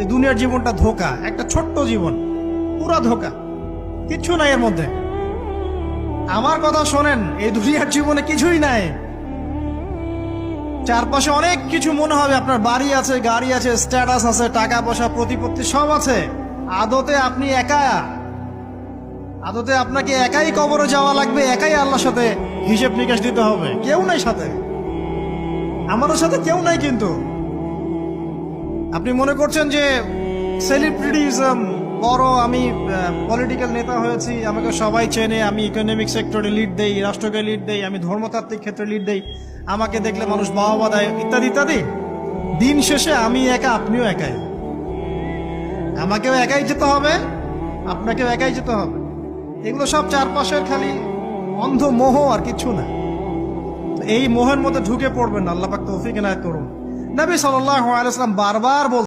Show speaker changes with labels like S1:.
S1: এই দুনিয়ার জীবনটা ধোঁকা, একটা ছোট্ট জীবন, পুরা ধোঁকা, কিচ্ছু নাই এর মধ্যে। আমার কথা শোনেন, এই দুনিয়ার জীবনে কিছুই নাই। চারপাশে অনেক কিছু মনে হবে, আপনার বাড়ি আছে, গাড়ি আছে, স্ট্যাটাস আছে, টাকা পয়সা, প্রতিপত্তি সব আছে। আদতে আপনি একা, আদতে আপনাকে একাই কবরে যাওয়া লাগবে, একাই আল্লাহর সাথে হিসেব নিকাশ দিতে হবে। কেউ নাই সাথে, আমাদের সাথে কেউ নাই। কিন্তু আপনি মনে করছেন যে সেলিব্রিটিজম, বড় আমি পলিটিক্যাল নেতা হয়েছি, আমাকে সবাই চেনে, আমি ইকোনমিক সেক্টরে লিড দেই, রাষ্ট্রকে লিড দেই, আমি ধর্মতাত্ত্বিক ক্ষেত্রে লিড দেই, আমাকে দেখলে মানুষ বাহবা দেয়, ইত্যাদি ইত্যাদি। দিন শেষে আমি একা, আপনিও একাই। আমাকেও একাই যেতে হবে, আপনাকেও একাই যেতে হবে। এগুলো সব চারপাশের খালি অন্ধ মোহ, আর কিছু না। এই মোহের মধ্যে ঢুকে পড়বেন না। আল্লাহ পাক তৌফিক এনায়েত করুন। নবী সাল্লাল্লাহু আলাইহি ওয়াসাল্লাম বারবার বলতেন